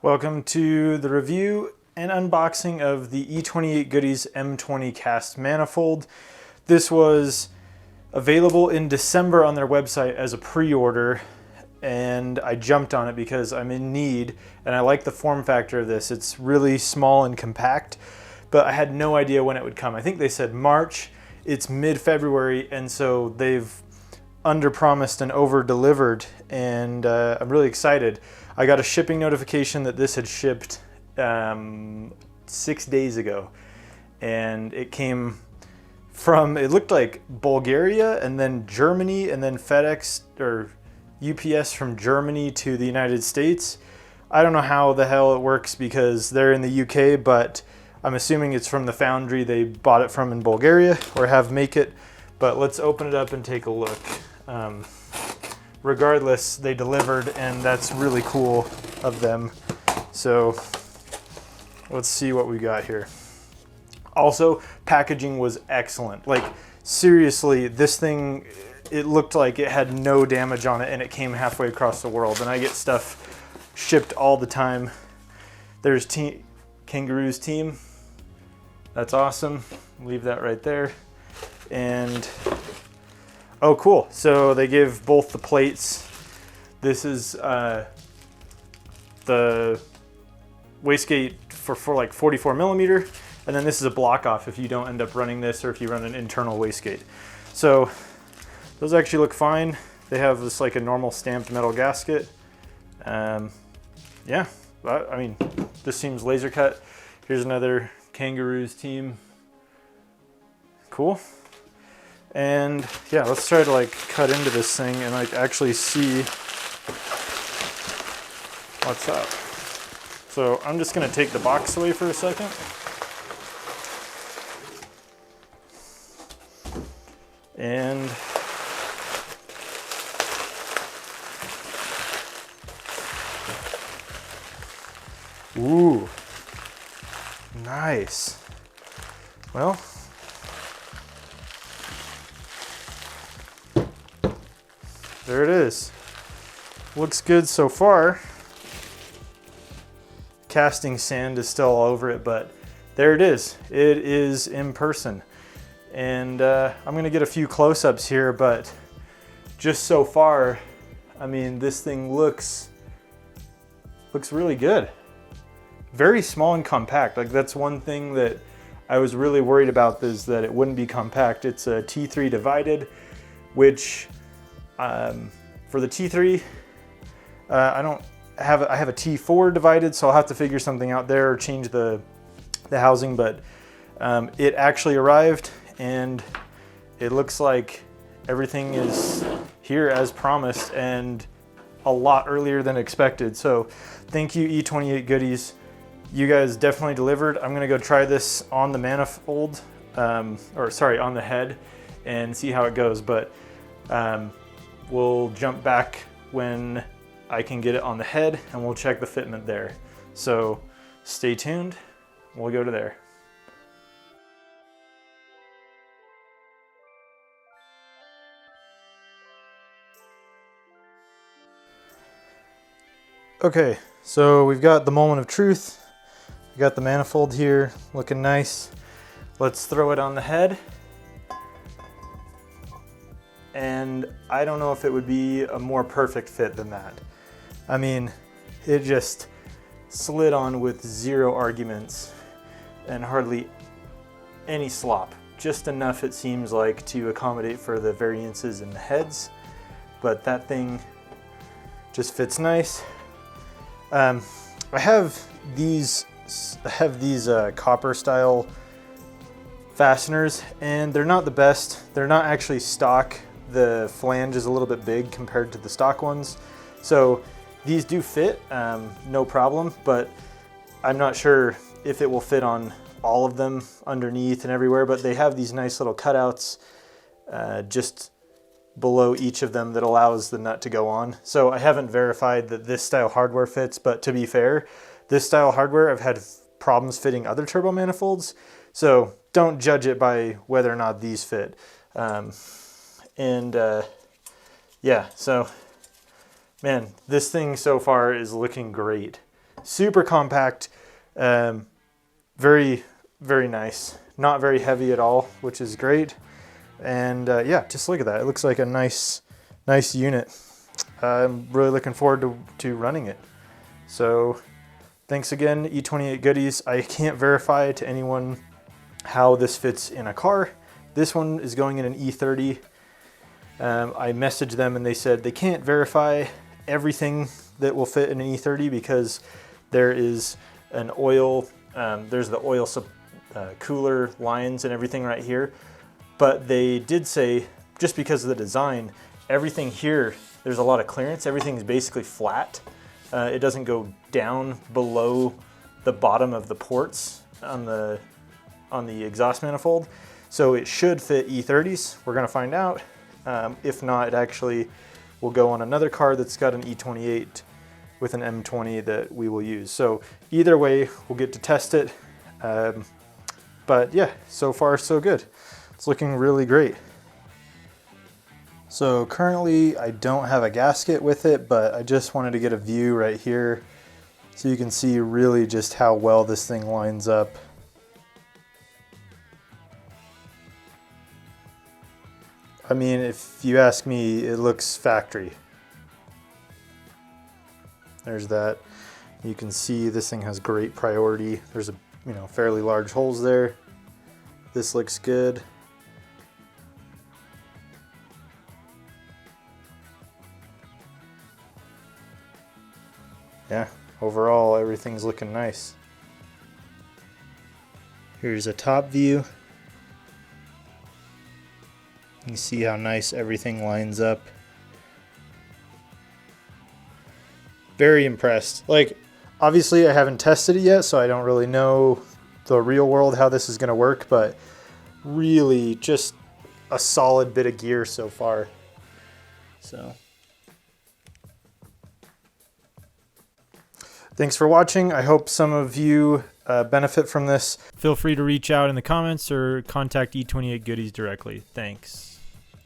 Welcome to the review and unboxing of the E28Goodies M20 cast manifold. This was available in December on their website as a pre-order, and I jumped on it because I'm in need and I like the form factor of this. It's really small and compact, but I had no idea when it would come. I think they said March. It's mid-February, and so they've under-promised and over-delivered, and I'm really excited. I got a shipping notification that this had shipped 6 days ago, and it came from, it looked like Bulgaria and then Germany, and then FedEx or UPS from Germany to the United States. I don't know how the hell it works because they're in the UK, but I'm assuming it's from the foundry they bought it from in Bulgaria or have make it. But let's open it up and take a look. Regardless, they delivered, and that's really cool of them. So let's see what we got here. Also, packaging was excellent. Like, seriously, this thing, it looked like it had no damage on it, and it came halfway across the world. And I get stuff shipped all the time. There's Kangaroo's team. That's awesome. Leave that right there. And oh, cool. So they give both the plates. This is the wastegate for like 44 millimeter. And then this is a block off if you don't end up running this or if you run an internal wastegate. So those actually look fine. They have this like a normal stamped metal gasket. Yeah, I mean, this seems laser cut. Here's another Kangaroo's team. Cool. And yeah, let's try to like cut into this thing and like actually see what's up. So I'm just gonna take the box away for a second. And ooh, nice. Well, there it is. Looks good so far. Casting sand is still all over it, but there it is. It is in person. And I'm gonna get a few close-ups here, but just so far, I mean, this thing looks really good. Very small and compact. Like, that's one thing that I was really worried about, is that it wouldn't be compact. It's a T3 divided, which for the T3, I have a T4 divided, so I'll have to figure something out there or change the housing, but it actually arrived, and it looks like everything is here as promised and a lot earlier than expected. So thank you, E28Goodies. You guys definitely delivered. I'm gonna go try this on the manifold, or sorry, on the head, and see how it goes. But we'll jump back when I can get it on the head, and we'll check the fitment there. So stay tuned. We'll go to there. Okay, so we've got the moment of truth. We got the manifold here, looking nice. Let's throw it on the head. And I don't know if it would be a more perfect fit than that. I mean, it just slid on with zero arguments and hardly any slop. Just enough, it seems like, to accommodate for the variances in the heads, but that thing just fits nice. I have these copper style fasteners, and they're not the best. They're not actually stock. The flange is a little bit big compared to the stock ones. So these do fit, no problem, but I'm not sure if it will fit on all of them underneath and everywhere, but they have these nice little cutouts just below each of them that allows the nut to go on. So I haven't verified that this style hardware fits, but to be fair, this style hardware, I've had problems fitting other turbo manifolds, so don't judge it by whether or not these fit. Yeah, so man, this thing so far is looking great. super compact, very, very nice. Not very heavy at all, which is great. And yeah, just look at that. It looks like a nice unit. I'm really looking forward to running it. So thanks again, E28Goodies. I can't verify to anyone how this fits in a car. This one is going in an E30. I messaged them and they said they can't verify everything that will fit in an E30 because there is an oil, there's the oil cooler lines and everything right here. But they did say, just because of the design, everything here, there's a lot of clearance. Everything's basically flat. It doesn't go down below the bottom of the ports on the exhaust manifold. So it should fit E30s. We're gonna find out. If not, it actually will go on another car that's got an E28 with an M20 that we will use. So either way, we'll get to test it. But yeah, so far so good. It's looking really great. So currently I don't have a gasket with it, but I just wanted to get a view right here so you can see really just how well this thing lines up. I mean, if you ask me, it looks factory. There's that. You can see this thing has great priority. There's fairly large holes there. This looks good. Yeah, overall everything's looking nice. Here's a top view. You see how nice everything lines up. Very impressed. Like, obviously I haven't tested it yet, so I don't really know the real world how this is going to work, but really just a solid bit of gear so far. So thanks for watching. I hope some of you benefit from this. Feel free to reach out in the comments or contact E28Goodies directly. Thanks.